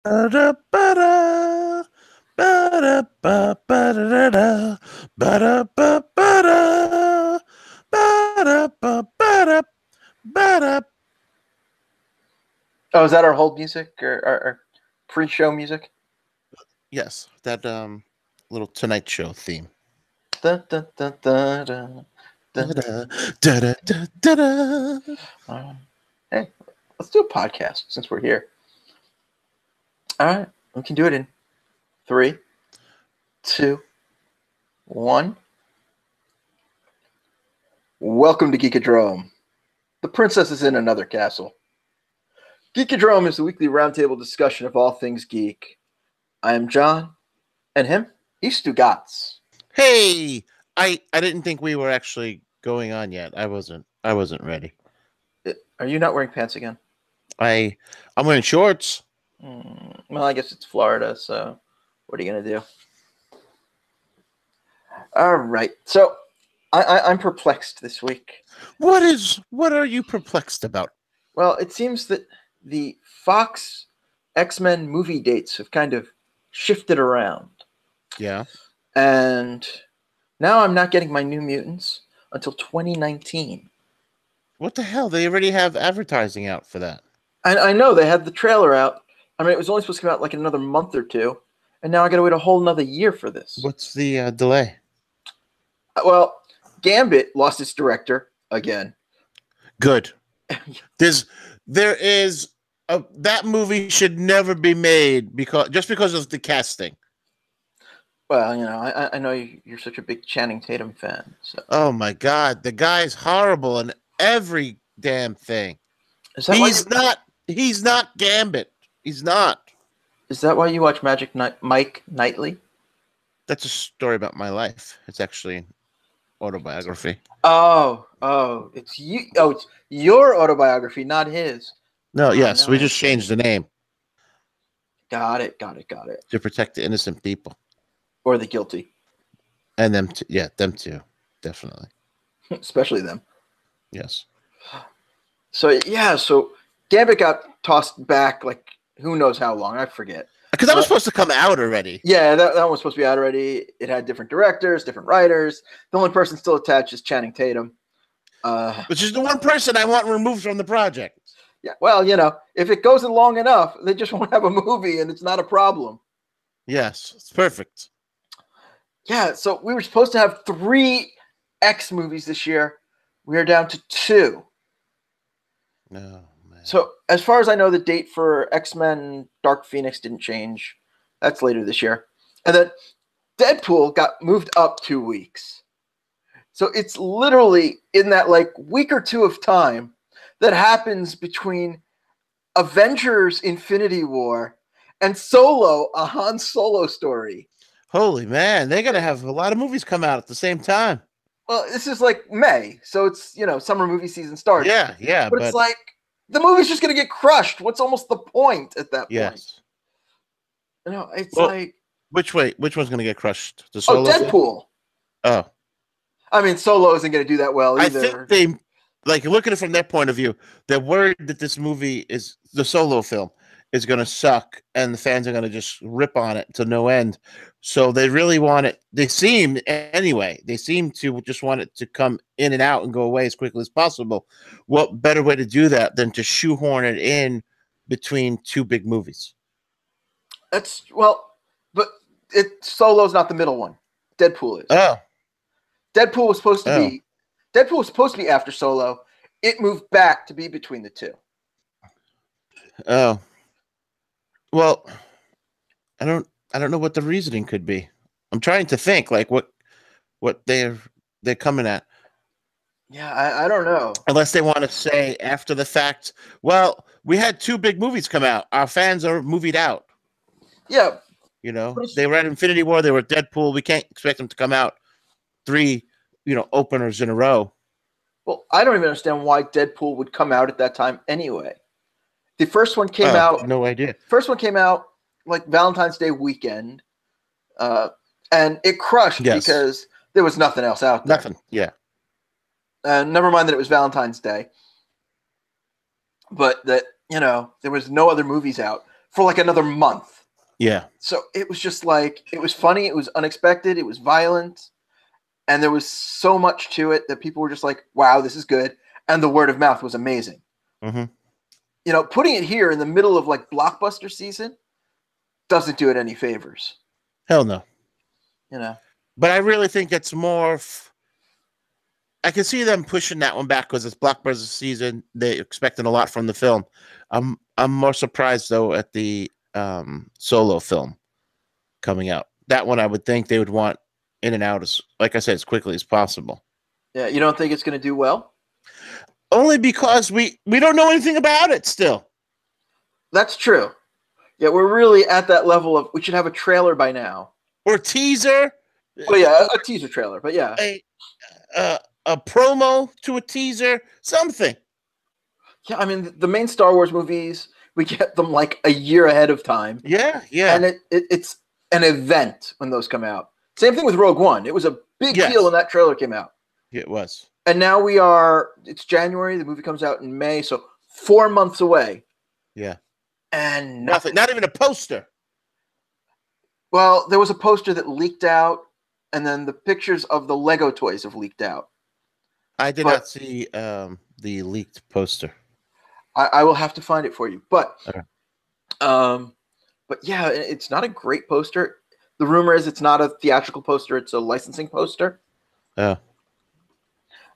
Ba-da-ba-da, ba-da-ba-ba-da-da-da, ba-da-ba-ba-da, ba-da-ba-ba-da, ba-da. Oh, is that our hold music or our pre-show music? Yes, that little Tonight Show theme. Dun, dun, dun, dun, dun, dun. Da-da, da-da, da-da. Hey, let's do a podcast since we're here. All right, we can do it in 3, 2, 1. Welcome to Geekodrome. The princess is in another castle. Geekodrome is a weekly roundtable discussion of all things geek. I am Jon, and him, he's Stugots. Hey, I didn't think we were actually going on yet. I wasn't ready. Are you not wearing pants again? I'm wearing shorts. Well, I guess it's Florida, so what are you going to do? All right, so I'm perplexed this week. What are you perplexed about? Well, it seems that the Fox X-Men movie dates have kind of shifted around. Yeah. And now I'm not getting my New Mutants until 2019. What the hell? They already have advertising out for that. I know they had the trailer out. I mean, it was only supposed to come out like in another month or two, and now I got to wait a whole another year for this. What's the delay? Well, Gambit lost its director again. Good. There is that movie should never be made because of the casting. Well, you know, I know you're such a big Channing Tatum fan. So. Oh my God, the guy's horrible in every damn thing. He's not Gambit. He's not. Is that why you watch Mike Nightly? That's a story about my life. It's actually an autobiography. Oh, it's you. Oh, it's your autobiography, not his. No, yes, we just changed the name. Got it. To protect the innocent people. Or the guilty. And them too. Yeah, them too. Definitely. Especially them. Yes. So Gambit got tossed back like who knows how long. I forget. Because that was supposed to come out already. Yeah, that one was supposed to be out already. It had different directors, different writers. The only person still attached is Channing Tatum. Which is the one person I want removed from the project. Yeah, well, you know, if it goes long enough, they just won't have a movie and it's not a problem. Yes, it's perfect. Yeah, so we were supposed to have 3 X movies this year. We are down to 2. No, man. So as far as I know, the date for X-Men Dark Phoenix didn't change. That's later this year. And then Deadpool got moved up 2 weeks. So it's literally in that like week or two of time that happens between Avengers Infinity War and Solo, a Han Solo story. Holy man, they're going to have a lot of movies come out at the same time. Well, this is like May, so it's, you know, summer movie season starts. Yeah. But it's like, the movie's just going to get crushed. What's almost the point at that point? Yes. You know, it's like... Which one's going to get crushed? The Solo Deadpool. Film? Oh. I mean, Solo isn't going to do that well either. I think they, like, look at it from their point of view, they're worried that this movie is, the Solo film, is going to suck, and the fans are going to just rip on it to no end. So they really want it. They seem to just want it to come in and out and go away as quickly as possible. What better way to do that than to shoehorn it in between 2 big movies? But Solo's not the middle one. Deadpool is. Oh. Deadpool was supposed to be after Solo. It moved back to be between the 2. Oh. Well, I don't know what the reasoning could be. I'm trying to think like what they're coming at. Yeah, I don't know. Unless they want to say after the fact, well, we had 2 big movies come out. Our fans are movied out. Yeah. You know, they were at Infinity War, they were at Deadpool. We can't expect them to come out 3, openers in a row. Well, I don't even understand why Deadpool would come out at that time anyway. The first one came out. No idea. First one came out like Valentine's Day weekend, and it crushed because there was nothing else out there. Nothing. Yeah. Never mind that it was Valentine's Day, but that there was no other movies out for like another month. Yeah. So it was just like, it was funny, it was unexpected, it was violent, and there was so much to it that people were just like, wow, this is good. And the word of mouth was amazing. Mm-hmm. You know, putting it here in the middle of like blockbuster season doesn't do it any favors. Hell no. You know. But I really think it's more. I can see them pushing that one back because it's blockbuster season. They're expecting a lot from the film. I'm more surprised though at the Solo film coming out. That one I would think they would want in and out as, like I said, as quickly as possible. Yeah, you don't think it's going to do well? Only because we don't know anything about it still. That's true. Yeah, we're really at that level of we should have a trailer by now. Or teaser. Oh yeah, a teaser trailer, but yeah. A promo to a teaser, something. Yeah, I mean the main Star Wars movies, we get them like a year ahead of time. Yeah, yeah. And it's an event when those come out. Same thing with Rogue One. It was a big deal when that trailer came out. It was. And now it's January, the movie comes out in May, so 4 months away. Yeah. And nothing, not even a poster. Well, there was a poster that leaked out, and then the pictures of the Lego toys have leaked out. I did not see the leaked poster. I will have to find it for you. But okay. But yeah, it's not a great poster. The rumor is it's not a theatrical poster, it's a licensing poster. Oh.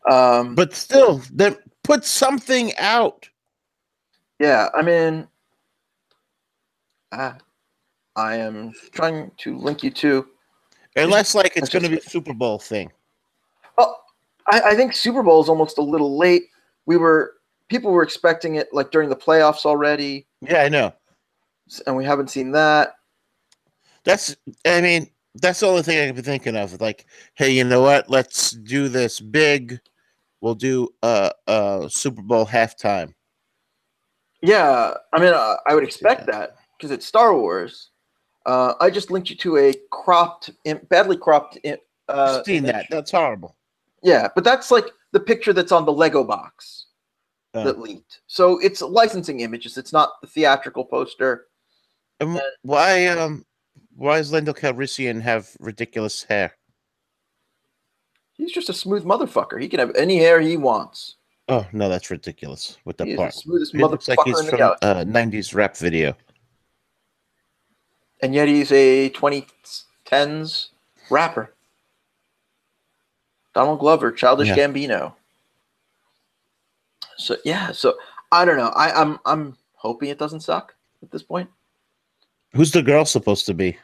But still, then put something out. Yeah, I mean, I am trying to link you to. Unless, like, it's going to be a Super Bowl thing. Well, I think Super Bowl is almost a little late. People were expecting it like during the playoffs already. Yeah, I know. And we haven't seen that. That's the only thing I can be thinking of. Like, hey, you know what? Let's do this big. We'll do a Super Bowl halftime. Yeah, I mean, I would expect that because it's Star Wars. I just linked you to a badly cropped. I've seen that. That's horrible. Yeah, but that's like the picture that's on the Lego box that leaked. So it's licensing images. It's not the theatrical poster. And why does Lando Calrissian have ridiculous hair? He's just a smooth motherfucker. He can have any hair he wants. Oh no, that's ridiculous. With the part, the smoothest he looks like he's in the from '90s rap video. And yet he's a 2010s rapper. Donald Glover, Childish Gambino. So yeah, I don't know. I'm hoping it doesn't suck at this point. Who's the girl supposed to be?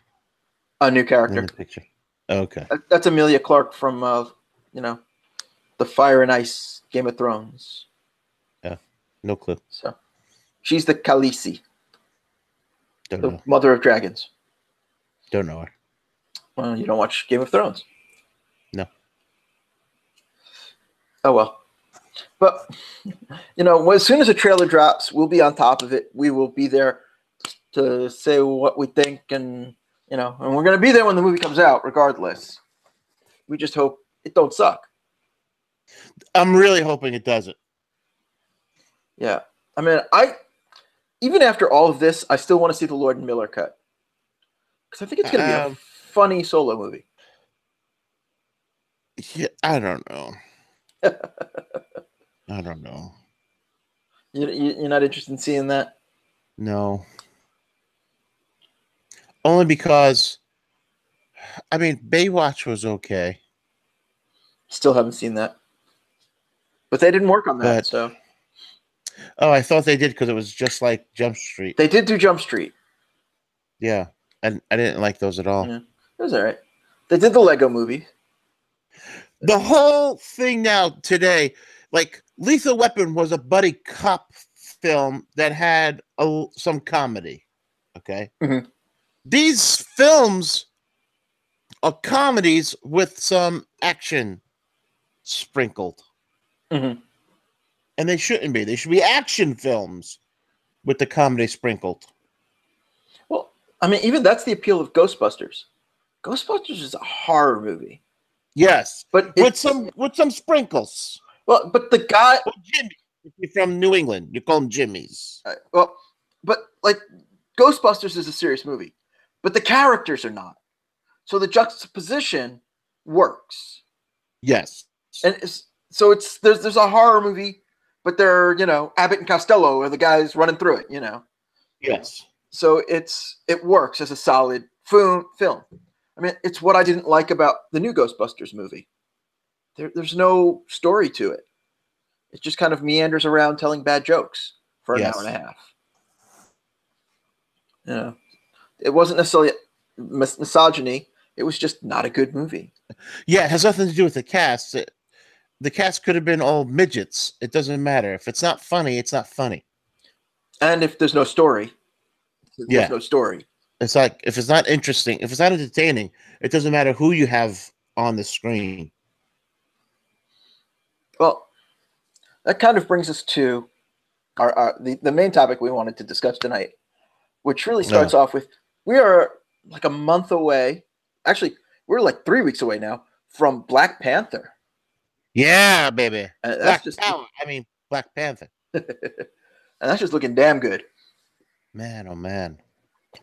A new character. In the picture. Oh, okay. That's Emilia Clarke from the Fire and Ice Game of Thrones. Yeah, no clue. So she's the Khaleesi. Don't know. Mother of Dragons. Don't know her. Well, you don't watch Game of Thrones. No. Oh well. But as soon as a trailer drops, we'll be on top of it. We will be there to say what we think, and and we're gonna be there when the movie comes out, regardless. We just hope it don't suck. I'm really hoping it doesn't. Yeah, I mean, even after all of this, I still want to see the Lord and Miller cut because I think it's gonna be a funny solo movie. Yeah, I don't know. I don't know. You're not interested in seeing that? No. Only because, Baywatch was okay. Still haven't seen that. But they didn't work on that, so. Oh, I thought they did because it was just like Jump Street. They did do Jump Street. Yeah, and I didn't like those at all. Yeah, it was all right. They did the Lego movie. The whole thing now today, like Lethal Weapon was a buddy cop film that had some comedy. Okay. Mm-hmm. These films are comedies with some action sprinkled. Mm-hmm. And they shouldn't be. They should be action films with the comedy sprinkled. Well, even that's the appeal of Ghostbusters. Ghostbusters is a horror movie. Yes, but with some sprinkles. Well, but the guy, Jimmy, if you're from New England, you call them Jimmys. but like Ghostbusters is a serious movie, but the characters are not. So the juxtaposition works. Yes. And so there's a horror movie, but they're, Abbott and Costello are the guys running through it, Yes. So it works as a solid film. I mean, it's what I didn't like about the new Ghostbusters movie. There's no story to it. It just kind of meanders around telling bad jokes for an hour and a half. It wasn't necessarily misogyny. It was just not a good movie. Yeah, it has nothing to do with the cast. The cast could have been all midgets. It doesn't matter. If it's not funny, it's not funny. And if there's no story, there's no story. It's like, if it's not interesting, if it's not entertaining, it doesn't matter who you have on the screen. Well, that kind of brings us to the main topic we wanted to discuss tonight, which really starts off with, we are like a month away. Actually, we're like 3 weeks away now from Black Panther. Yeah, baby. Black Panther. And that's just looking damn good. Man, oh man.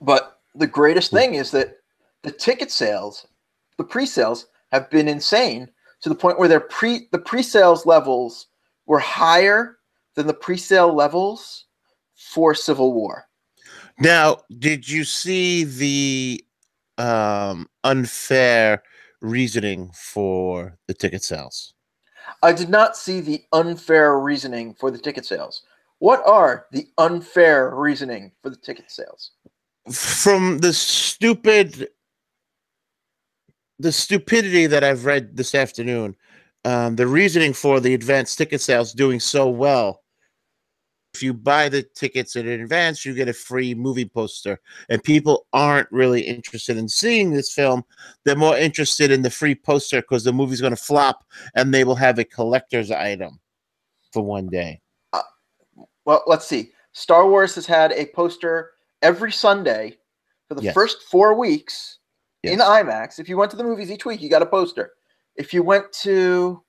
But the greatest thing is that the ticket sales, the pre-sales, have been insane to the point where the pre-sales levels were higher than the pre-sale levels for Civil War. Now, did you see the unfair reasoning for the ticket sales? I did not see the unfair reasoning for the ticket sales. What are the unfair reasoning for the ticket sales? From the stupidity that I've read this afternoon, the reasoning for the advanced ticket sales doing so well, if you buy the tickets in advance, you get a free movie poster. And people aren't really interested in seeing this film. They're more interested in the free poster because the movie's going to flop and they will have a collector's item for one day. Well, let's see. Star Wars has had a poster every Sunday for the first 4 weeks in IMAX. If you went to the movies each week, you got a poster. If you went to,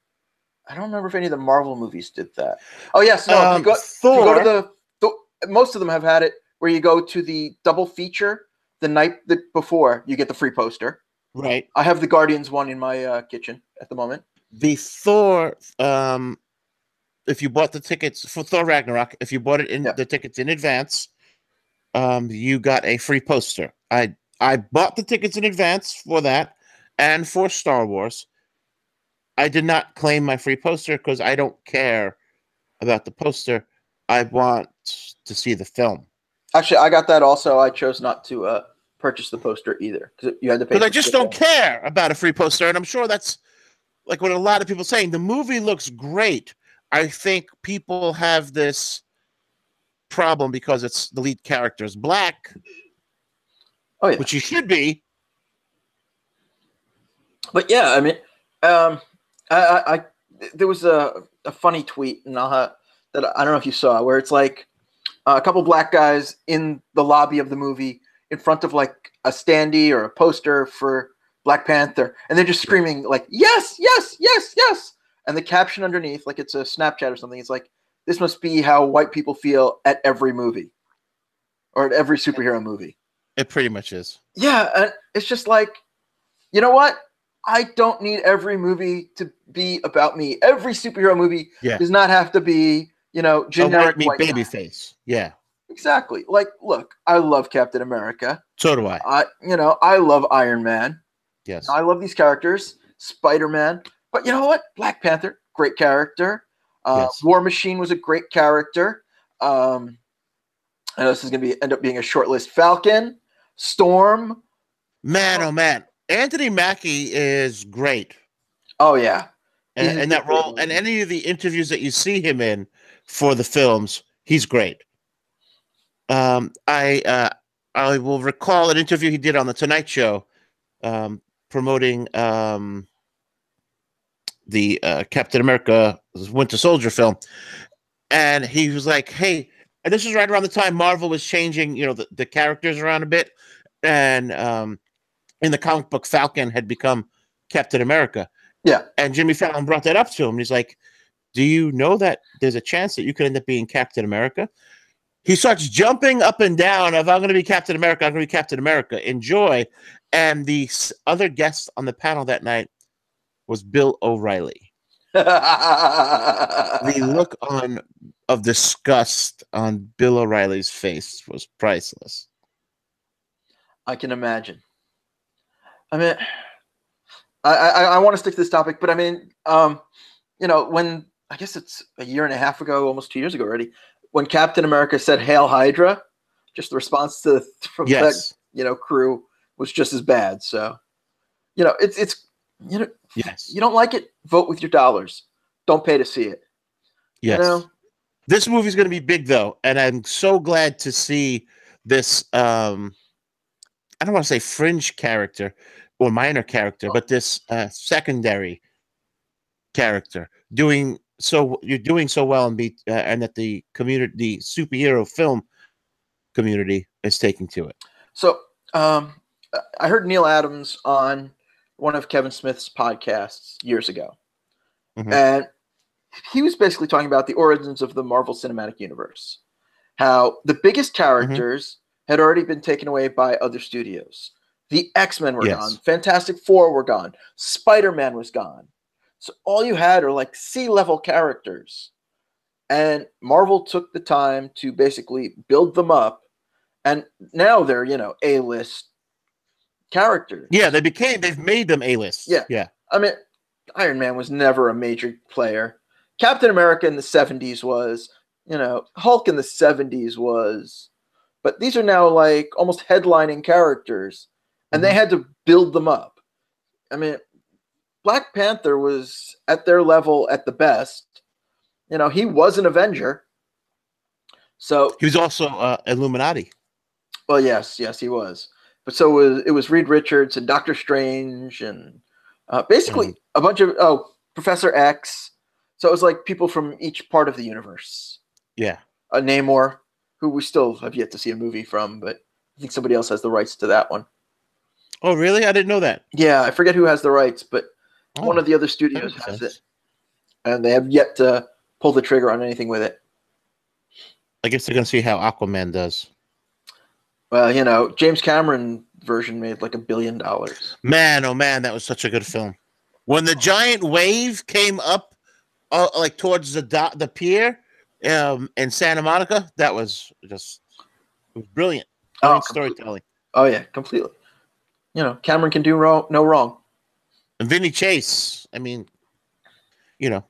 I don't remember if any of the Marvel movies did that. Oh, yes. No, if you go to most of them have had it where you go to the double feature the night before you get the free poster. Right. I have the Guardians one in my kitchen at the moment. The Thor, if you bought the tickets for Thor Ragnarok, if you bought it in the tickets in advance, you got a free poster. I bought the tickets in advance for that and for Star Wars. I did not claim my free poster because I don't care about the poster. I want to see the film. Actually, I got that also. I chose not to purchase the poster either because you had to pay. But I just don't care about a free poster, and I'm sure that's like what a lot of people are saying. The movie looks great. I think people have this problem because it's the lead character is black. Oh yeah, which he should be. But yeah, I mean, I there was a funny tweet, and that I don't know if you saw, where it's like a couple black guys in the lobby of the movie in front of like a standee or a poster for Black Panther, and they're just screaming like, yes, yes, yes, yes. And the caption underneath, like it's a Snapchat or something, it's like, this must be how white people feel at every movie or at every superhero movie. It pretty much is. Yeah, and it's just like, you know what? I don't need every movie to be about me. Every superhero movie does not have to be, generic white baby face. Yeah. Exactly. Like, look, I love Captain America. So do I. I love Iron Man. Yes. I love these characters. Spider-Man. But you know what? Black Panther, great character. War Machine was a great character. I know this is going to end up being a short list. Falcon, Storm. Man, oh man. Anthony Mackie is great. Oh, yeah. And that role, and any of the interviews that you see him in for the films, he's great. I will recall an interview he did on The Tonight Show promoting the Captain America Winter Soldier film. And he was like, hey, and this was right around the time Marvel was changing, the characters around a bit. And in the comic book, Falcon had become Captain America. Yeah. And Jimmy Fallon brought that up to him. He's like, do you know that there's a chance that you could end up being Captain America? he starts jumping up and down. If I'm going to be Captain America, I'm going to be Captain America. Enjoy. And the other guest on the panel that night was Bill O'Reilly. The look of disgust on Bill O'Reilly's face was priceless. I can imagine. I mean, I want to stick to this topic, but I mean, when I guess it's a year and a half ago, almost 2 years ago already, when Captain America said "Hail Hydra," just the response from yes. that crew was just as bad. So, it's yes, you don't like it, vote with your dollars. Don't pay to see it. Yes. This movie's going to be big, though, and I'm so glad to see this. I don't want to say fringe character or minor character, but this secondary character you're doing so well, and that the community, the superhero film community, is taking to it. So, I heard Neil Adams on one of Kevin Smith's podcasts years ago, and he was basically talking about the origins of the Marvel Cinematic Universe, how the biggest characters had already been taken away by other studios. The X-Men were gone. Fantastic Four were gone. Spider-Man was gone. So all you had are like C-level characters. And Marvel took the time to basically build them up. And now they're, A-list characters. Yeah, they've made them A-list. Yeah. I mean, Iron Man was never a major player. Captain America in the 70s was, Hulk in the 70s was. But these are now like almost headlining characters. And they had to build them up. I mean, Black Panther was at their level at the best. He was an Avenger. So he was also Illuminati. Well, yes, he was. But so it was Reed Richards and Doctor Strange and basically a bunch of Professor X. So it was like people from each part of the universe. Yeah. Namor, who we still have yet to see a movie from, but I think somebody else has the rights to that one. Oh, really? I didn't know that. Yeah, I forget who has the rights, but one of the other studios has it. And they have yet to pull the trigger on anything with it. I guess they're going to see how Aquaman does. Well, James Cameron version made like $1 billion. Man, oh man, that was such a good film. When the giant wave came up like towards the pier in Santa Monica, that was just brilliant. Brilliant storytelling. Oh yeah, completely. Cameron can do no wrong. And Vinny Chase, I mean, Vinny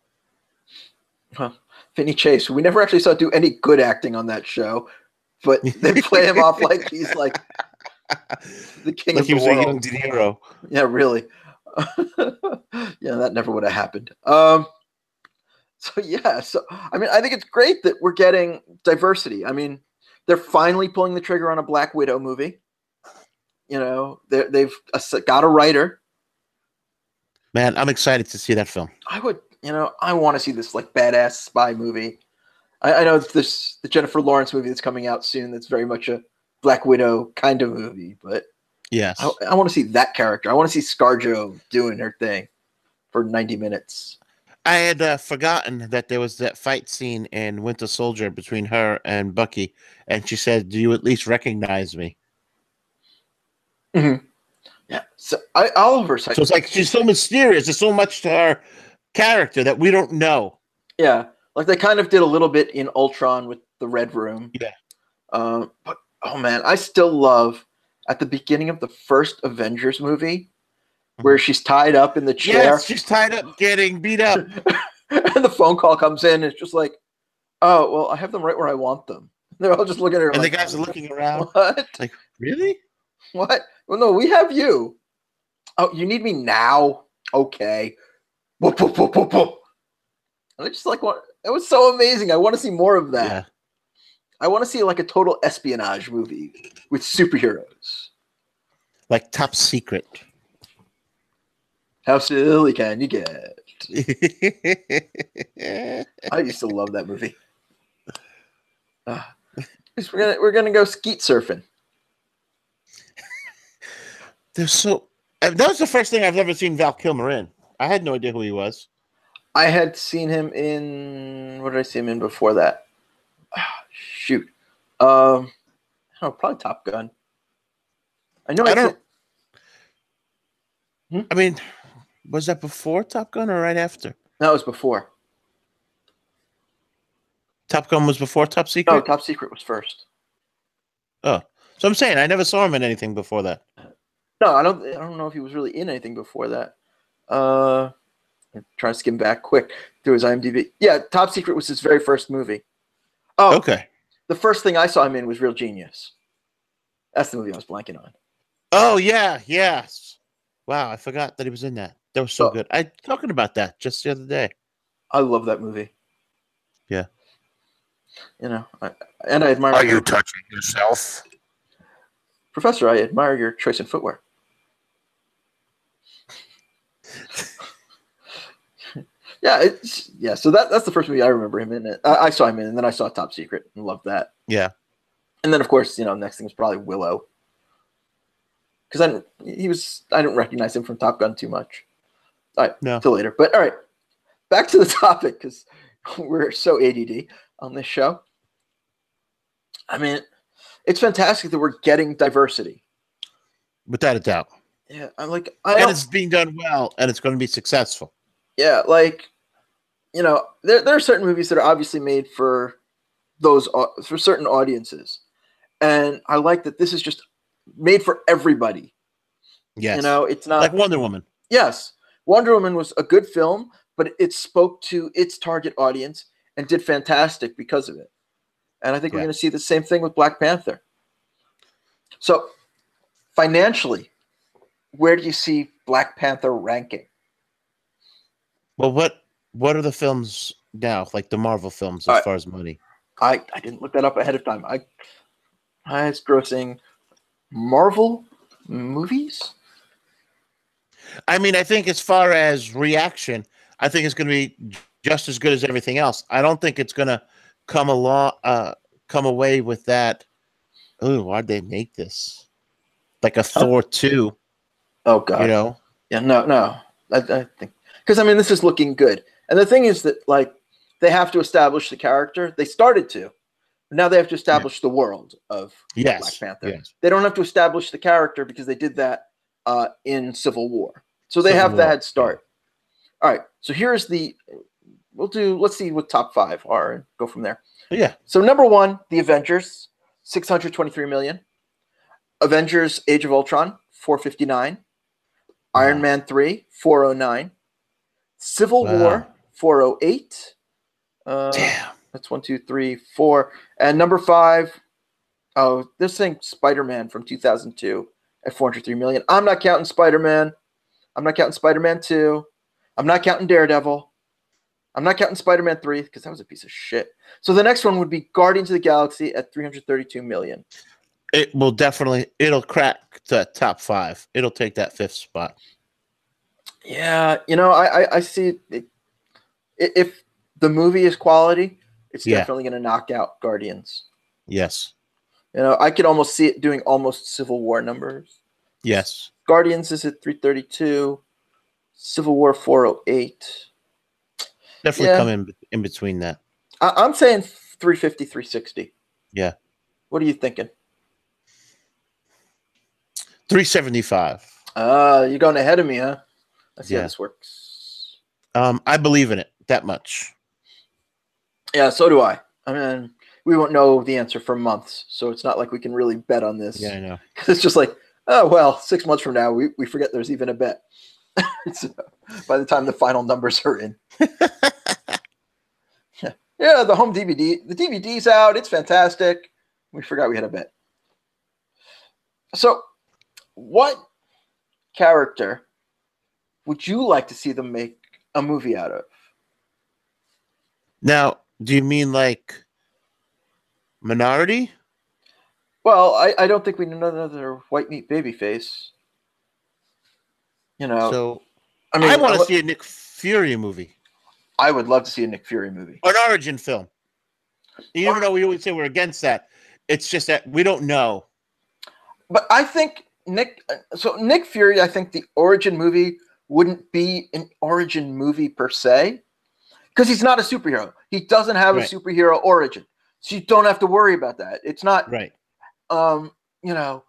Chase, we never actually saw do any good acting on that show, but they play him off like he's like the king of the world. Like he was a young De Niro. Yeah, really. Yeah, that never would have happened. I mean, I think it's great that we're getting diversity. I mean, they're finally pulling the trigger on a Black Widow movie. They've got a writer. Man, I'm excited to see that film. I want to see this like badass spy movie. I know the Jennifer Lawrence movie that's coming out soon. That's very much a Black Widow kind of movie, but yes, I want to see that character. I want to see ScarJo doing her thing for 90 minutes. I had forgotten that there was that fight scene in Winter Soldier between her and Bucky, and she said, "Do you at least recognize me?" Mm-hmm. Yeah. So all of her. So it's like she's so mysterious. There's so much to her character that we don't know. Yeah, like they kind of did a little bit in Ultron with the Red Room. Yeah. But oh man, I still love at the beginning of the first Avengers movie where she's tied up in the chair. Yes, she's tied up, getting beat up, and the phone call comes in. And it's just like, oh well, I have them right where I want them. They're all just looking at her. And like, the guys are looking around. What? Like, really? What? Well, no, we have you. Oh, you need me now? Okay. Whoop, whoop, whoop, whoop, whoop. And I just like it was so amazing. I want to see more of that. Yeah. I want to see like a total espionage movie with superheroes. Like Top Secret. How silly can you get? I used to love that movie. We're gonna go skeet surfing. That was the first thing I've ever seen Val Kilmer in. I had no idea who he was. I had seen him in, what did I see him in before that? Shoot. Oh, probably Top Gun. I know. I don't. Hmm? I mean, was that before Top Gun or right after? That was before. Top Gun was before Top No, Secret? Top Secret was first. Oh. So I'm saying I never saw him in anything before that. No, I don't know if he was really in anything before that. I'm trying to skim back quick through his IMDb. Yeah, Top Secret was his very first movie. Oh, Okay. the first thing I saw him in was Real Genius. That's the movie I was blanking on. Oh yeah, yes. Wow, I forgot that he was in that. That was so Oh. good. I talking about that just the other day. I love that movie. Yeah. You know, and I admire. Are you touching yourself? Professor, I admire your choice in footwear. Yeah. So that's the first movie I remember him in. I saw him in, and then I saw Top Secret and loved that. Yeah. And then of course, next thing was probably Willow, because I didn't recognize him from Top Gun too much. All right, No. till later. But all right, back to the topic, because we're so ADD on this show. I mean, it's fantastic that we're getting diversity. Without a doubt. Yeah, and it's being done well, and it's going to be successful. Yeah, there are certain movies that are obviously made for certain audiences, and I like that this is just made for everybody. Yes. It's not like Wonder Woman. Yes, Wonder Woman was a good film, but it spoke to its target audience and did fantastic because of it. And I think we're going to see the same thing with Black Panther. So, financially, where do you see Black Panther ranking? Well, what are the films now, like the Marvel films, as far as money? I didn't look that up ahead of time. Highest grossing Marvel movies? I mean, I think as far as reaction, I think it's going to be just as good as everything else. I don't think it's going to come away with that. Oh, why'd they make this? Like a Thor 2. Oh, God. Yeah, no. I think, because, this is looking good. And the thing is that, they have to establish the character. They started to. Now they have to establish the world of Black Panther. Yes. They don't have to establish the character because they did that in Civil War. So they have the head start. Yeah. All right. So here's let's see what top 5 are and go from there. Yeah. So number 1, The Avengers, $623 million. Avengers Age of Ultron, $459. Iron Man 3, $409. Civil War, $408. Damn. That's 1, 2, 3, 4. And number 5, this thing, SpiderMan from 2002 at $403 million. I'm not counting SpiderMan. I'm not counting Spider-Man 2. I'm not counting Daredevil. I'm not counting Spider-Man 3 because that was a piece of shit. So the next one would be Guardians of the Galaxy at $332 million. It will it'll crack the top 5. It'll take that 5th spot. Yeah, I see it. If the movie is quality, it's definitely going to knock out Guardians. Yes. I could almost see it doing almost Civil War numbers. Yes. Guardians is at 332. Civil War 408. Definitely come in between that. I'm saying 350, 360. Yeah. What are you thinking? 375. You're going ahead of me, huh? Let's see how this works. I believe in it that much. Yeah, so do I. We won't know the answer for months, so it's not like we can really bet on this. Yeah, I know. Because it's just like, oh, well, 6 months from now, we forget there's even a bet. So, by the time the final numbers are in. Yeah, the home DVD. The DVD's out. It's fantastic. We forgot we had a bet. So, what character would you like to see them make a movie out of? Now, do you mean like minority? Well, I don't think we need another white meat baby face. So, I want to see a Nick Fury movie. I would love to see a Nick Fury movie. An origin film. Even though we always say we're against that, it's just that we don't know. But I think Nick Fury, I think the origin movie wouldn't be an origin movie per se, because he's not a superhero. He doesn't have a superhero origin. So you don't have to worry about that. It's not, Right. you know,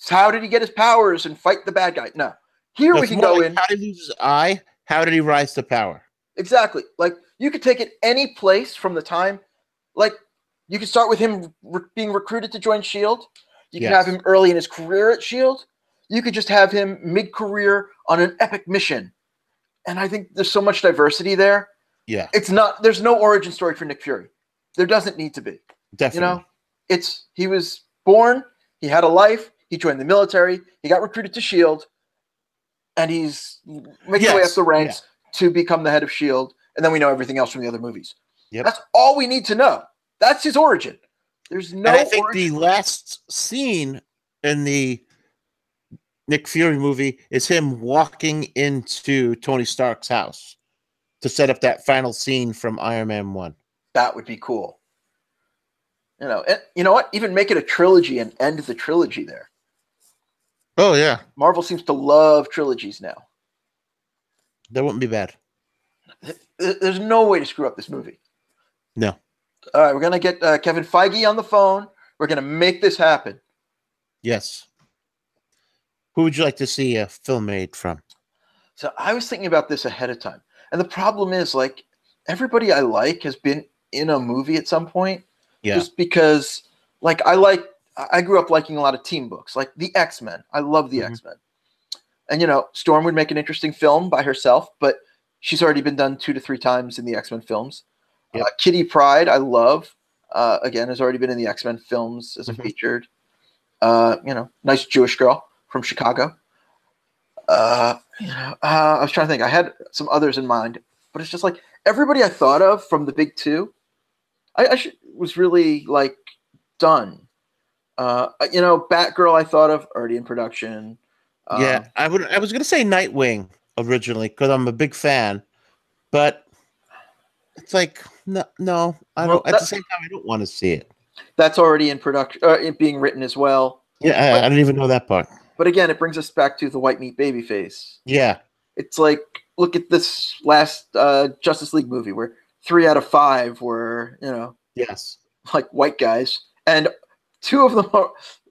how did he get his powers and fight the bad guy? No. Here No, we it's can more go like in. how did he lose his eye? How did he rise to power? Exactly. Like, you could take it any place from the time. Like, you could start with him being recruited to join S.H.I.E.L.D. You could have him early in his career at S.H.I.E.L.D. You could just have him mid-career on an epic mission. And I think there's so much diversity there. Yeah. There's no origin story for Nick Fury. There doesn't need to be. Definitely. You know, he was born, he had a life, he joined the military, he got recruited to S.H.I.E.L.D., and he's making his way up the ranks to become the head of S.H.I.E.L.D., and then we know everything else from the other movies. Yep. That's all we need to know. That's his origin. There's no And I think origin. the last scene in the Nick Fury movie is him walking into Tony Stark's house to set up that final scene from Iron Man 1. That would be cool. You know, and you know what? Even make it a trilogy and end the trilogy there. Oh, yeah. Marvel seems to love trilogies now. That wouldn't be bad. There's no way to screw up this movie. No. All right, we're going to get Kevin Feige on the phone. We're going to make this happen. Yes. Who would you like to see a film made from? So I was thinking about this ahead of time. And the problem is, like, everybody I like has been in a movie at some point. Yeah. Just because, like, I grew up liking a lot of team books, like the X-Men. I love the X-Men. And, you know, Storm would make an interesting film by herself, but she's already been done 2 to 3 times in the X-Men films. Yep. Kitty Pryde, I love. Again, has already been in the X-Men films as a featured. You know, nice Jewish girl from Chicago. I was trying to think. I had some others in mind, but it's just like everybody I thought of from the big 2, was really like done. You know, Batgirl I thought of already in production. Yeah, I was gonna say Nightwing originally because I'm a big fan, but it's like no, I don't. At the same time, I don't want to see it. That's already in production, it being written as well. Yeah, I didn't even know that part. But again, it brings us back to the white meat babyface. Yeah, it's like look at this last Justice League movie where 3 out of 5 were like white guys, and 2 of them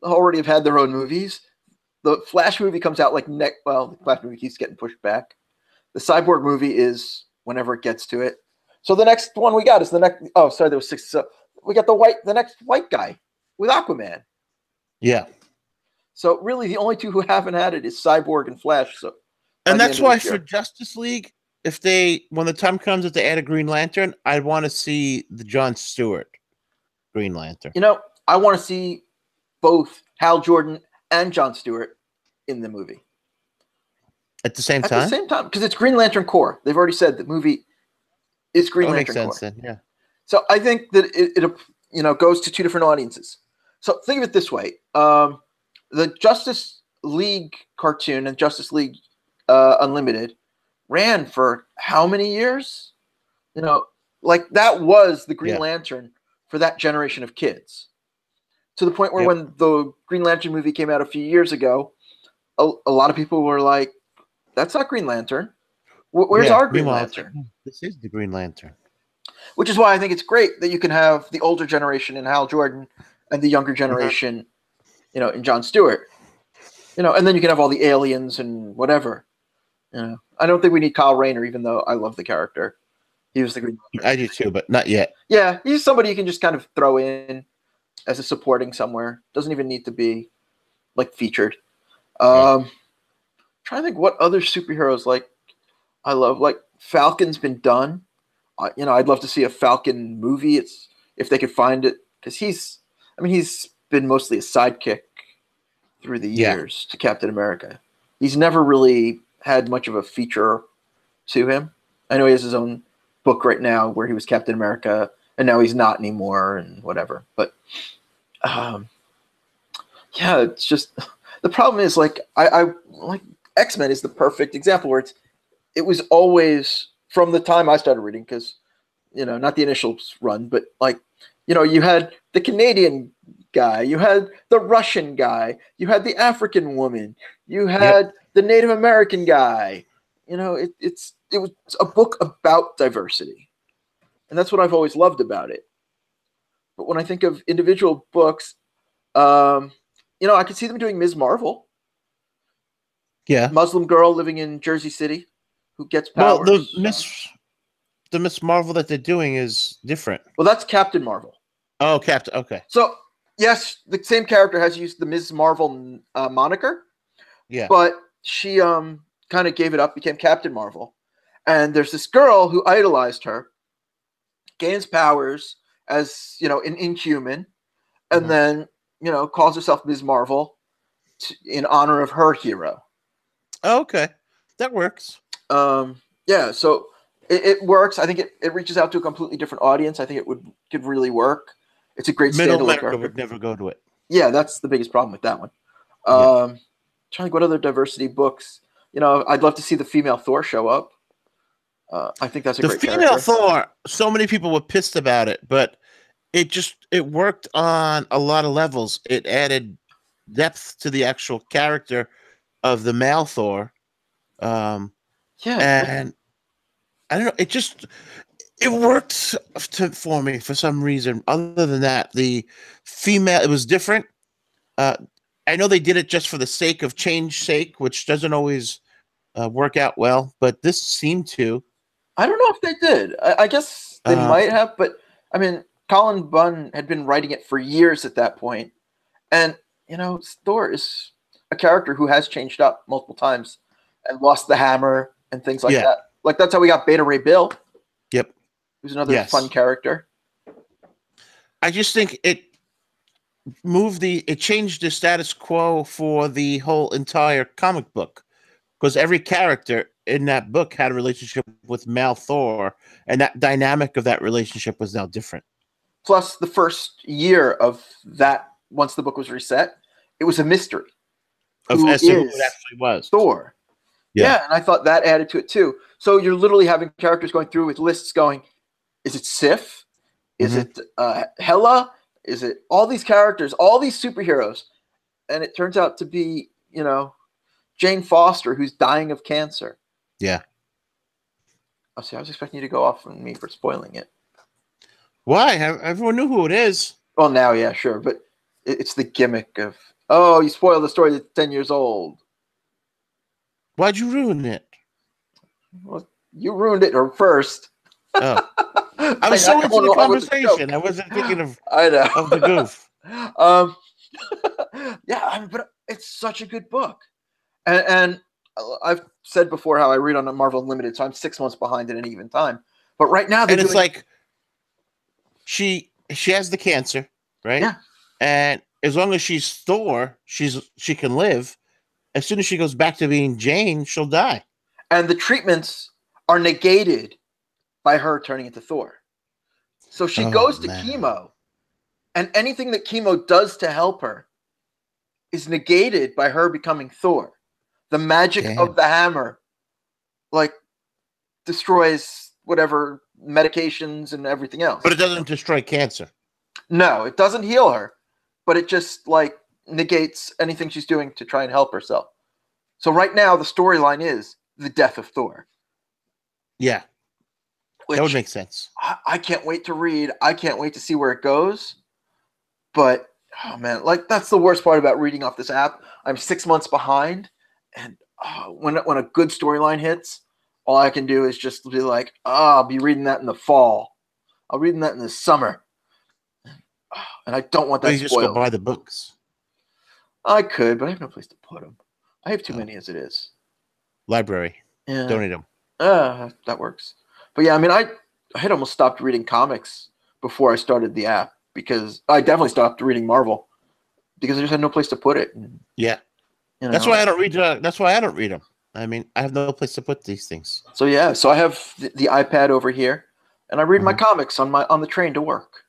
already have had their own movies. The Flash movie comes out like the Flash movie keeps getting pushed back. The Cyborg movie is whenever it gets to it. So the next one we got is the next. Oh, sorry, there was 6. So we got the next white guy with Aquaman. Yeah. So really, the only 2 who haven't had it is Cyborg and Flash. So, and that's why for Justice League, when the time comes that they add a Green Lantern, I want to see the Jon Stewart Green Lantern. You know, I want to see both Hal Jordan and Jon Stewart in the movie at the same time. At the same time, because it's Green Lantern Corps. They've already said the movie is Green Lantern Corps. Makes sense then, yeah. So I think that it goes to 2 different audiences. So think of it this way: the Justice League cartoon and Justice League Unlimited ran for how many years? You know, like that was the Green Lantern for that generation of kids. To the point where when the Green Lantern movie came out a few years ago, a lot of people were like, "That's not Green Lantern. Where's our Green Lantern?" This is the Green Lantern. Which is why I think it's great that you can have the older generation in Hal Jordan and the younger generation, in Jon Stewart. And then you can have all the aliens and whatever. I don't think we need Kyle Rayner, even though I love the character. He was the Green Lantern. I do too, but not yet. Yeah, he's somebody you can just kind of throw in as a supporting somewhere. Doesn't even need to be like featured. Trying to think what other superheroes like I love. Like Falcon's been done. I'd love to see a Falcon movie. If they could find it, because he's been mostly a sidekick through the years to Captain America. He's never really had much of a feature to him. I know he has his own book right now where he was Captain America and now he's not anymore and whatever. But it's just the problem is like I like X-Men is the perfect example where it was always from the time I started reading, because not the initials run, but like you had the Canadian guy, you had the Russian guy, you had the African woman, you had the Native American guy. It was a book about diversity, and that's what I've always loved about it. But when I think of individual books, I could see them doing Ms. Marvel. Yeah. Muslim girl living in Jersey City who gets Well, powers. the Miss Marvel that they're doing is different. Well, that's Captain Marvel. Oh, Captain. Okay. So, yes, the same character has used the Ms. Marvel moniker. Yeah. But she kind of gave it up, became Captain Marvel. And there's this girl who idolized her, gains powers as, an Inhuman, and then, calls herself Ms. Marvel in honor of her hero. Oh, okay. That works. Yeah, so it works. I think it reaches out to a completely different audience. I think it could really work. It's a great Middle standalone America character. would never go to it. Yeah, that's the biggest problem with that one. Yeah. Trying to think what other diversity books. I'd love to see the female Thor show up. I think that's a great character. The female Thor, so many people were pissed about it, but it worked on a lot of levels. It added depth to the actual character of the male Thor. And I don't know, it worked for me for some reason. Other than that, the female, it was different. I know they did it just for the sake of sake, which doesn't always work out well, but this seemed to. I don't know if they did. I guess they might have, but I mean, Colin Bunn had been writing it for years at that point, and Thor is a character who has changed up multiple times and lost the hammer and things like that. Like that's how we got Beta Ray Bill. Yep, who's another fun character. I just think it changed the status quo for the whole entire comic book, because every character in that book had a relationship with Mal Thor, and that dynamic of that relationship was now different. Plus, the first year of that, once the book was reset, it was a mystery Of who it actually was. Thor. Yeah, and I thought that added to it too. So you're literally having characters going through with lists going, is it Sif? Is it Hela? Is it all these characters, all these superheroes? And it turns out to be, Jane Foster, who's dying of cancer. Yeah. Oh, see, I was expecting you to go off on me for spoiling it. Why? Everyone knew who it is. Well, now, yeah, sure. But it's the gimmick of, you spoiled the story that's 10 years old. Why'd you ruin it? Well, you ruined it first. Oh. I was so into the conversation. I wasn't thinking of the goof. But it's such a good book. And I've said before how I read on Marvel Unlimited, so I'm 6 months behind at any given time. But right now, it's like she has the cancer, right? Yeah. And as long as she's Thor, she can live. As soon as she goes back to being Jane, she'll die. And the treatments are negated by her turning into Thor. So she goes to chemo, and anything that chemo does to help her is negated by her becoming Thor. The magic of the hammer, destroys whatever medications and everything else. But it doesn't destroy cancer. No, it doesn't heal her, but it just negates anything she's doing to try and help herself. So right now, the storyline is the death of Thor. Yeah. That would make sense. I can't wait to read. I can't wait to see where it goes. But, oh man, that's the worst part about reading off this app. I'm 6 months behind. And when a good storyline hits, all I can do is just be like, I'll be reading that in the fall. I'll be reading that in the summer. And I don't want that spoiled. You just go buy the books. I could, but I have no place to put them. I have too many as it is. Library. Yeah. Donate them. That works. But yeah, I mean, I had almost stopped reading comics before I started the app, because I definitely stopped reading Marvel because I just had no place to put it. Yeah. That's why I don't read. That's why I don't read them. I mean, I have no place to put these things. So yeah, I have the iPad over here, and I read my comics on the train to work.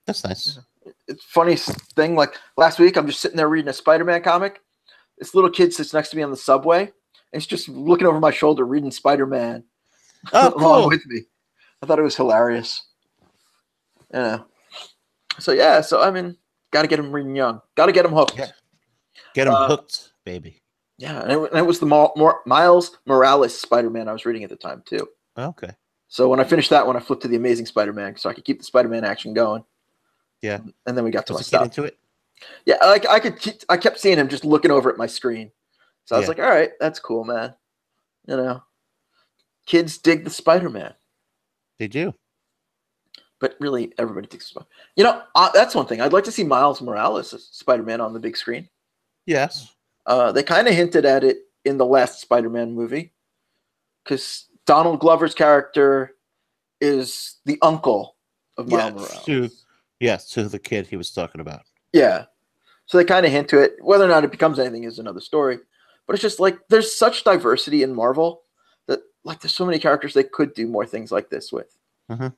That's nice. It's a funny thing. Like last week, I'm just sitting there reading a SpiderMan comic. This little kid sits next to me on the subway, and he's just looking over my shoulder reading SpiderMan along with me. I thought it was hilarious. So yeah, I mean, got to get him reading young. Got to get him hooked. Yeah. Get him hooked, baby. Yeah, and it was the Miles Morales Spider-Man I was reading at the time too. Okay. So when I finished that one, I flipped to the Amazing Spider-Man so I could keep the Spider-Man action going. Yeah. And then we got to my Does he get stuff. into it? Yeah, like I kept seeing him just looking over at my screen. So I was Yeah. like, all right, that's cool, man. You know, kids dig the Spider-Man. They do. But really, everybody thinks Spider. That's one thing. I'd like to see Miles Morales as Spider-Man on the big screen. Yes. They kind of hinted at it in the last Spider-Man movie, because Donald Glover's character is the uncle of Miles Morales. To the kid he was talking about. Yeah. So they kind of hint to it. Whether or not it becomes anything is another story. But it's just like there's such diversity in Marvel that like there's so many characters they could do more things like this with. Mm-hmm.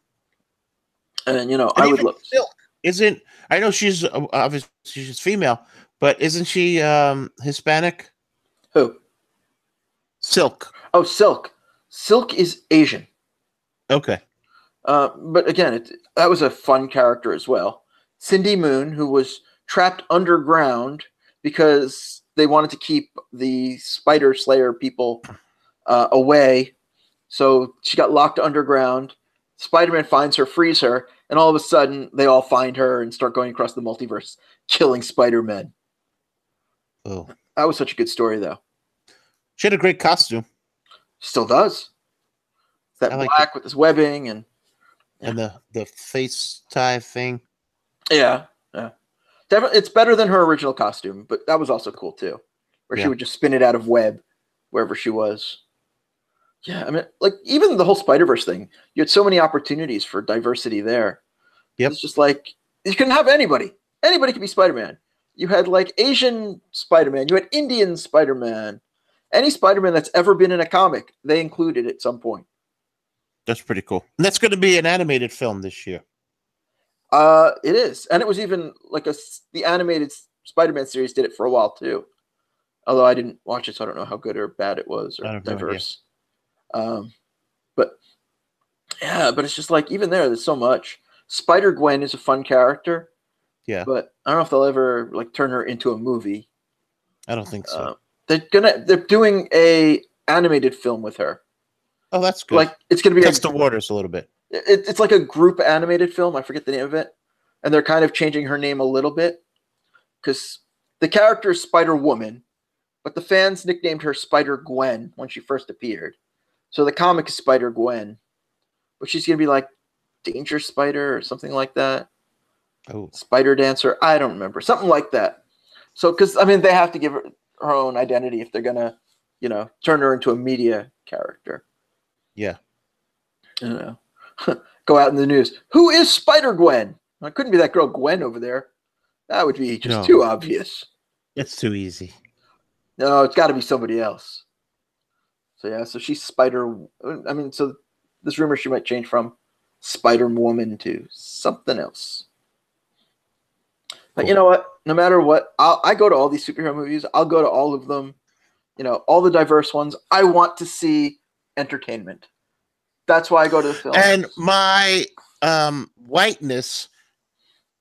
And And I would look. Silk isn't. I know she's obviously she's female, but isn't she Hispanic? Who? Silk. Oh, Silk. Silk is Asian. Okay. But again, that was a fun character as well. Cindy Moon, who was trapped underground because they wanted to keep the Spider Slayer people away. So she got locked underground. Spider-Man finds her, frees her, and all of a sudden they all find her and start going across the multiverse, killing Spider-Man. Oh. That was such a good story, though. She had a great costume. Still does. That black with this webbing and the face tie thing. Yeah. Definitely, it's better than her original costume, but that was also cool too, where she would just spin it out of web wherever she was. Yeah, I mean, like even the whole Spider-Verse thing, you had so many opportunities for diversity there. Yep. It's just like you couldn't have anybody. Anybody could be Spider-Man. You had like Asian Spider-Man. You had Indian Spider-Man. Any Spider-Man that's ever been in a comic, they included at some point. That's pretty cool. And that's going to be an animated film this year. It is, and it was even like the animated Spider-Man series did it for a while too. Although I didn't watch it, so I don't know how good or bad it was or diverse. But it's just like even there's so much. SpiderGwen is a fun character. Yeah, but I don't know if they'll ever like turn her into a movie. I don't think so. They're doing a animated film with her. Oh, that's good. Like it's gonna be test the waters a little bit. It's like a group animated film. I forget the name of it, and they're kind of changing her name a little bit because the character is Spider-Woman, but the fans nicknamed her SpiderGwen when she first appeared. So the comic is SpiderGwen, but she's gonna be like Danger Spider or something like that. Oh, Spider Dancer. I don't remember. Something like that. So, because I mean, they have to give her own identity if they're gonna, turn her into a media character. Yeah. Go out in the news. Who is Spider-Gwen? It couldn't be that girl Gwen over there. That would be just too obvious. It's too easy. No, it's got to be somebody else. So yeah, so she's Spider. I mean, so this rumor she might change from Spider-Woman to something else. But you know what? No matter what, I go to all these superhero movies. I'll go to all of them. All the diverse ones. I want to see entertainment. That's why I go to the film. And my whiteness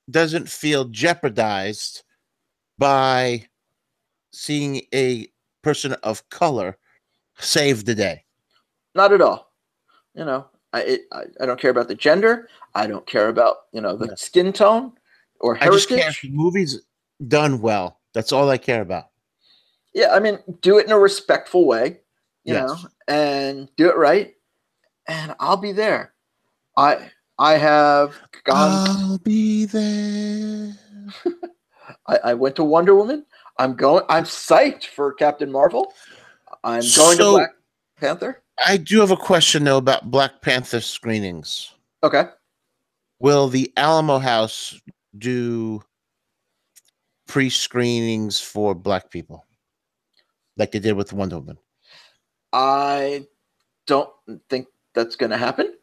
doesn't feel jeopardized by seeing a person of color save the day. Not at all. I don't care about the gender. I don't care about the skin tone or heritage. I just care if the movie's done well. That's all I care about. Yeah, I mean, do it in a respectful way, you know, and do it right, and I'll be there. I have gone. I'll be there. I went to Wonder Woman. I'm psyched for Captain Marvel. I'm going to Black Panther. I do have a question though about Black Panther screenings. Okay. Will the Alamo House do pre-screenings for Black people, like they did with Wonder Woman? I don't think that's going to happen.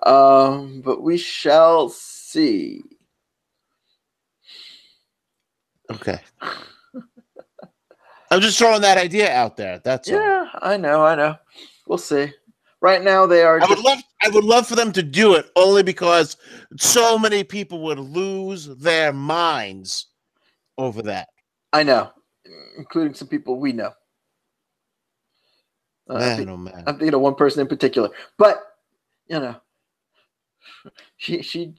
Oh. But we shall see. Okay. I'm just throwing that idea out there. That's all. Yeah, I know. We'll see. Right now, they are. I would love for them to do it only because so many people would lose their minds over that. I know, including some people we know. Man, I'm thinking of one person in particular, but She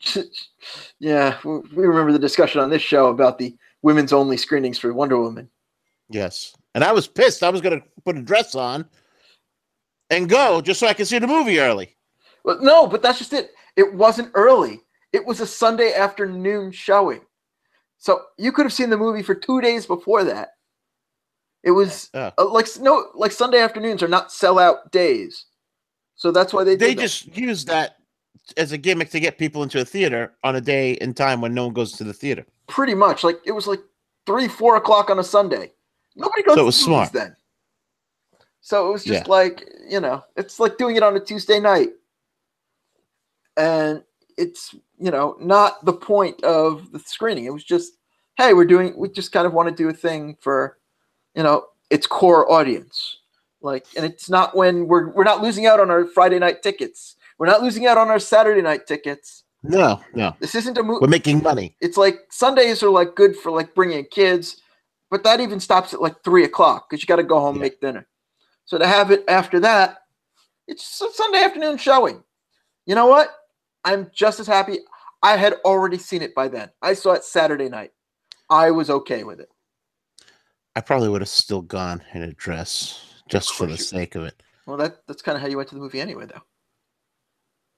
yeah, we remember the discussion on this show about the women's only screenings for Wonder Woman. Yes. And I was pissed. I was going to put a dress on and go just so I could see the movie early. Well, no, but that's just it. It wasn't early. It was a Sunday afternoon showing. So you could have seen the movie for 2 days before that. It was like Sunday afternoons are not sellout days. So that's why they just used that as a gimmick to get people into a theater on a day and time when no one goes to the theater. Pretty much. Like it was like 3-4 o'clock on a Sunday. Nobody goes so it to was movies smart then. So it was just like, it's like doing it on a Tuesday night. And it's, not the point of the screening. It was just, hey, we just kind of want to do a thing for, its core audience. Like, and it's not when we're not losing out on our Friday night tickets. We're not losing out on our Saturday night tickets. No. This isn't a movie. We're making money. It's like Sundays are like good for like bringing kids, but that even stops at like 3 o'clock because you got to go home and make dinner. So to have it after that, it's a Sunday afternoon showing. You know what? I'm just as happy. I had already seen it by then. I saw it Saturday night. I was okay with it. I probably would have still gone in a dress just for the sake of it. Well, that's kind of how you went to the movie anyway, though.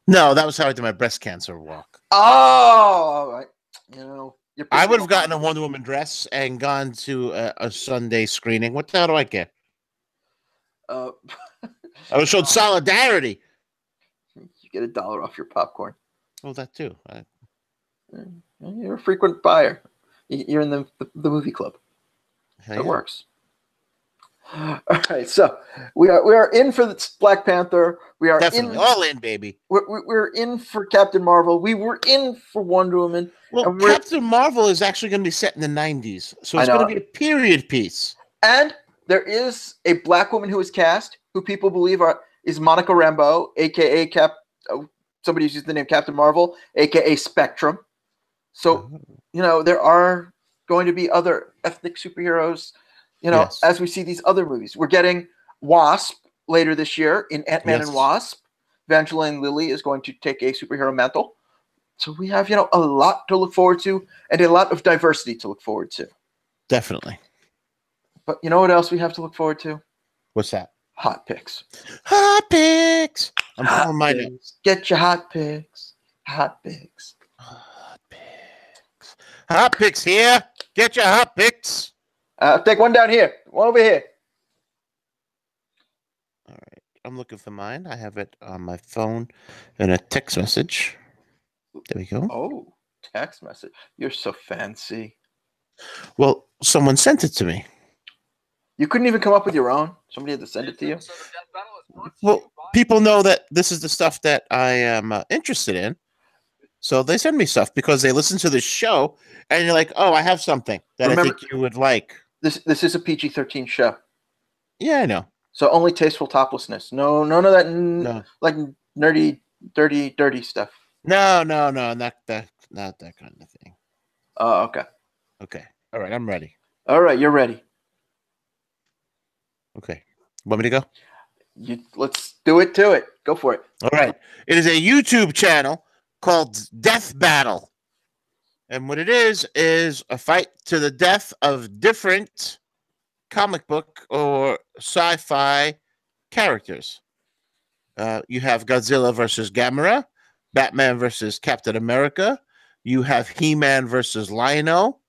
No, that was how I did my breast cancer walk. Oh, all right. I would have gotten a Wonder Woman dress and gone to a Sunday screening. What the hell do I get? I would have showed solidarity. You get $1 off your popcorn. Oh, that too. You're a frequent buyer. You're in the movie club. It works. All right, so we are in for the Black Panther. We are definitely all in, baby. We're in for Captain Marvel. We were in for Wonder Woman. Well, Captain Marvel is actually going to be set in the 90s, so it's going to be a period piece. And there is a black woman who is cast, who people believe is Monica Rambeau, aka somebody who's used the name Captain Marvel, aka Spectrum. So there are going to be other ethnic superheroes. As we see these other movies. We're getting Wasp later this year in Ant-Man and Wasp. Evangeline Lilly is going to take a superhero mantle. So we have, a lot to look forward to and a lot of diversity to look forward to. Definitely. But you know what else we have to look forward to? What's that? Hot picks. Hot picks. I'm pulling my notes. Get your hot picks. Hot picks. Hot picks. Hot picks here. Get your hot picks. Take one down here. One over here. All right. I'm looking for mine. I have it on my phone in a text message. There we go. Oh, text message. You're so fancy. Well, someone sent it to me. You couldn't even come up with your own? Somebody had to send it to you? Well, people know that this is the stuff that I am interested in. So they send me stuff because they listen to the show and you're like, oh, I have something that I think you would like. This is a PG-13 show. Yeah, I know. So only tasteful toplessness. No, none of that like nerdy, dirty stuff. No, not that kind of thing. Oh, okay. Okay. All right, I'm ready. All right, you're ready. Okay. Want me to go? Let's do it to it. Go for it. All right. It is a YouTube channel called Death Battle. And what it is a fight to the death of different comic book or sci-fi characters. You have Godzilla versus Gamera, Batman versus Captain America. You have He-Man versus Lion-O.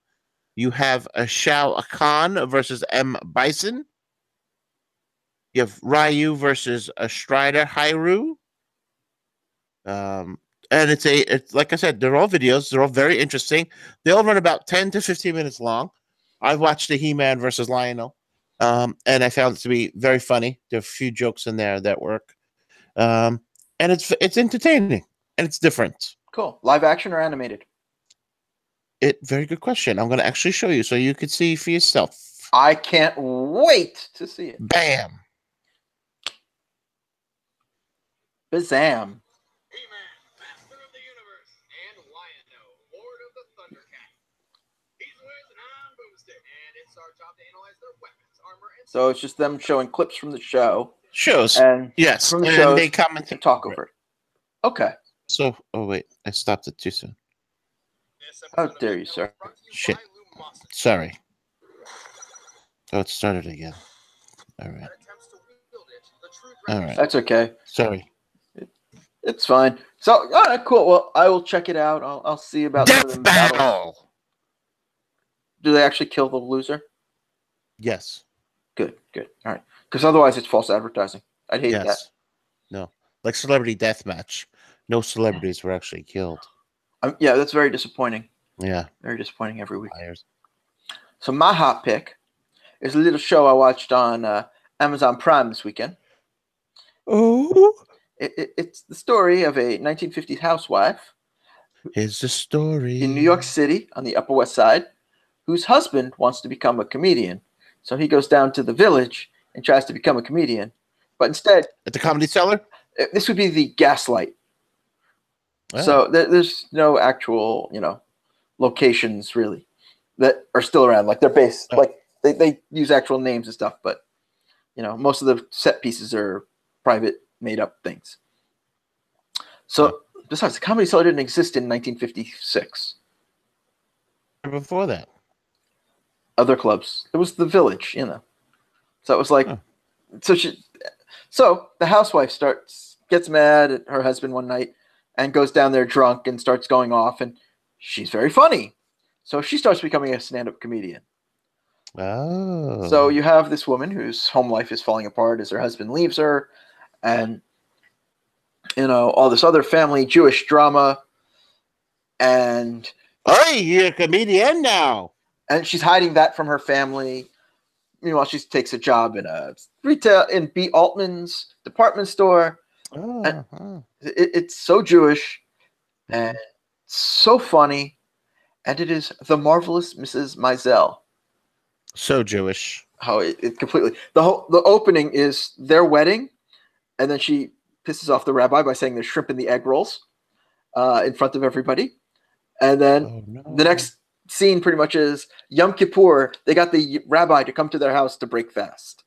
You have a Shao Kahn versus M. Bison. You have Ryu versus a Strider Hyrule. And it's like I said, they're all videos. They're all very interesting. They all run about 10 to 15 minutes long. I've watched the He-Man versus Lion-O, and I found it to be very funny. There are a few jokes in there that work. And it's entertaining, and it's different. Cool. Live action or animated? Very good question. I'm going to actually show you so you can see for yourself. I can't wait to see it. Bam. Bazam. So it's just them showing clips from the show. Shows. And yes. from the shows they comment and talk over it. Okay. So, oh wait, I stopped it too soon. How dare you, sir? Shit. Sorry. Oh, it started again. All right. All right. That's okay. Sorry. It's fine. So, all right, cool. Well, I will check it out. I'll see about some of Death them battles. battle. Do they actually kill the loser? Yes. Good. All right. Because otherwise, it's false advertising. I'd hate that. No. Like Celebrity Deathmatch. No celebrities were actually killed. Yeah, that's very disappointing. Yeah. Very disappointing every week. Liars. So my hot pick is a little show I watched on Amazon Prime this weekend. Oh. It's the story of a 1950s housewife. Here's the story. In New York City on the Upper West Side, whose husband wants to become a comedian. So he goes down to the village and tries to become a comedian. But instead... At the Comedy Cellar? This would be the Gaslight. Oh. So there's no actual, locations really that are still around. Like they're based, like they use actual names and stuff, but most of the set pieces are private, made up things. So besides, the Comedy Cellar didn't exist in 1956. Before that, other clubs. It was the Village, So it was like, so the housewife gets mad at her husband one night and goes down there drunk and starts going off, and she's very funny. So she starts becoming a stand-up comedian. Oh. So you have this woman whose home life is falling apart as her husband leaves her, and all this other family Jewish drama, and hey, you're a comedian now. And she's hiding that from her family. Meanwhile, she takes a job in B. Altman's department store. It's so Jewish and so funny, and it is the marvelous Mrs. Maisel. So Jewish. Oh, it completely. The opening is their wedding, and then she pisses off the rabbi by saying there's shrimp in the egg rolls in front of everybody, and then the next scene pretty much is Yom Kippur. They got the rabbi to come to their house to break fast.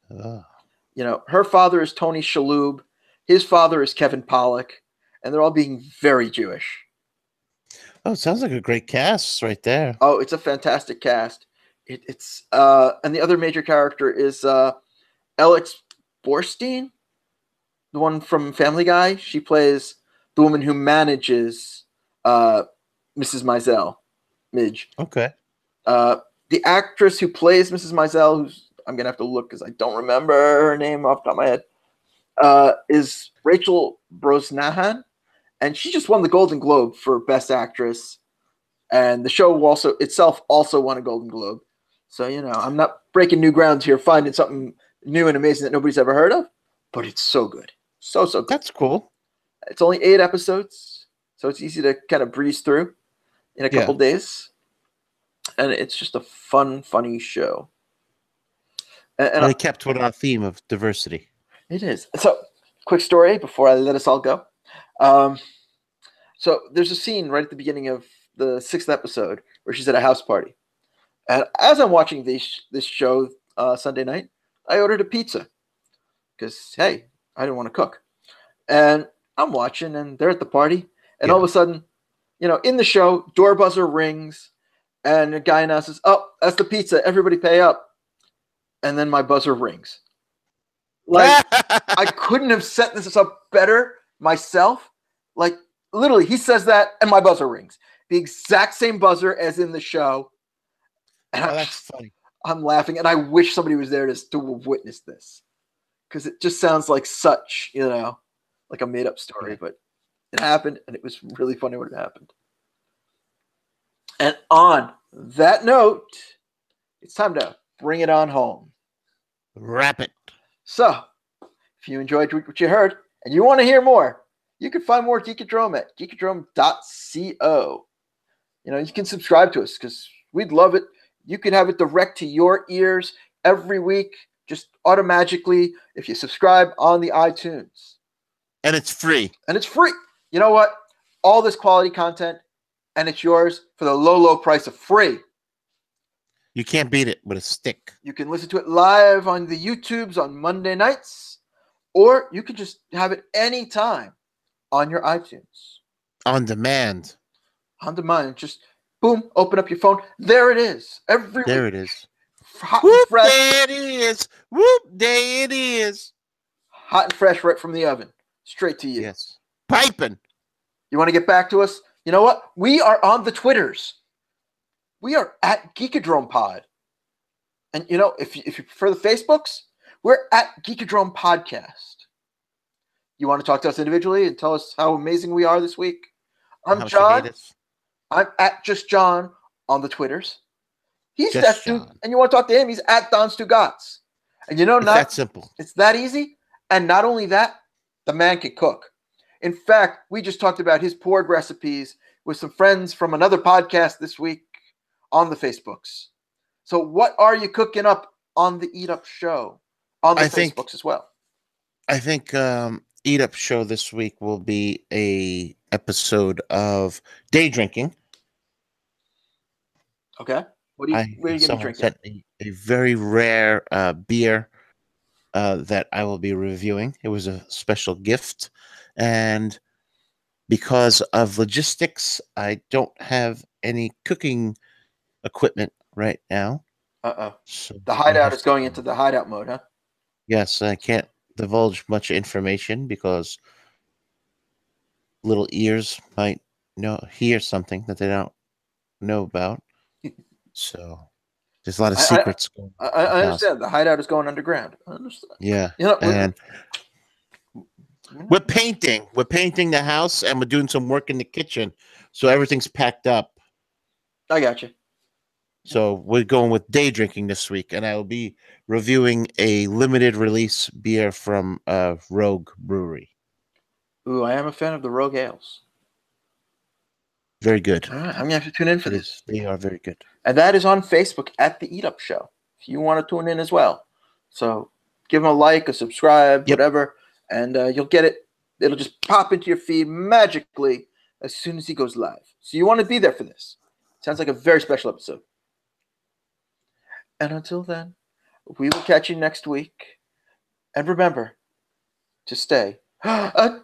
Her father is Tony Shalhoub. His father is Kevin Pollak. And they're all being very Jewish. Oh, it sounds like a great cast right there. Oh, it's a fantastic cast. It's and the other major character is Alex Borstein, the one from Family Guy. She plays the woman who manages Mrs. Maisel, Midge. Okay. The actress who plays Mrs. Maisel, who's I'm going to have to look because I don't remember her name off the top of my head, is Rachel Brosnahan. And she just won the Golden Globe for Best Actress. And the show itself also won a Golden Globe. So, I'm not breaking new ground here, finding something new and amazing that nobody's ever heard of. But it's so good. So good. That's cool. It's only 8 episodes. So it's easy to kind of breeze through in a couple days. And it's just a fun, funny show. And they kept with our theme of diversity. It is. So, quick story before I let us all go. So there's a scene right at the beginning of the 6th episode where she's at a house party. And as I'm watching this show Sunday night, I ordered a pizza because, hey, I didn't want to cook. And I'm watching, and they're at the party. And all of a sudden, in the show, door buzzer rings, and a guy announces, "Oh, that's the pizza. Everybody pay up." And then my buzzer rings. Like, I couldn't have set this up better myself. Like, literally, he says that, and my buzzer rings. The exact same buzzer as in the show. And that's funny. I'm laughing, and I wish somebody was there to have witnessed this. Because it just sounds like such, like a made-up story. But it happened, and it was really funny when it happened. And on that note, it's time to bring it on home. Wrap it. So, if you enjoyed what you heard and you want to hear more, you can find more Geekodrome at geekodrome.co. You can subscribe to us because we'd love it. You can have it direct to your ears every week, just automatically if you subscribe on the iTunes. And it's free. You know what? All this quality content, and it's yours for the low, low price of free. You can't beat it with a stick. You can listen to it live on the YouTubes on Monday nights, or you can just have it anytime on your iTunes. On demand. On demand. Just boom, open up your phone. There it is. Every There week. it is. Hot and Whoop, fresh. there it is. Whoop, there it is. Hot and fresh right from the oven. Straight to you. Yes. Piping. You want to get back to us? You know what? We are on the Twitters. We are at Geekodrome Pod. And, you know, if you prefer the Facebooks, we're at Geekodrome Podcast. You want to talk to us individually and tell us how amazing we are this week? I'm John. I'm at Just John on the Twitters. He's Just that dude. And you want to talk to him? He's at Don Stugots. And you know, it's that simple. It's that easy. And not only that, the man can cook. In fact, we just talked about his pork recipes with some friends from another podcast this week on the Facebooks. So what are you cooking up on the Eat Up Show on the Facebooks as well? I think Eat Up Show this week will be a episode of day drinking. Okay. What are you going to be drinking? Sent me a very rare beer that I will be reviewing. It was a special gift. And because of logistics, I don't have any cooking equipment right now. So the hideout is going into the hideout mode, huh? Yes, I can't divulge much information because little ears might hear something that they don't know about. So there's a lot of secrets going on. I understand. The hideout is going underground. I understand. Yeah. You know, and we're painting. We're painting the house and we're doing some work in the kitchen. So everything's packed up. I got you. So we're going with day drinking this week, and I will be reviewing a limited release beer from Rogue Brewery. Ooh, I am a fan of the Rogue Ales. Very good. All right, I'm going to have to tune in for this. They are very good. And that is on Facebook at The Eat Up Show, if you want to tune in as well. So give them a like, a subscribe, whatever, and you'll get it. It'll just pop into your feed magically as soon as he goes live. So you want to be there for this. Sounds like a very special episode. And until then, we will catch you next week. And remember to stay. Achoo!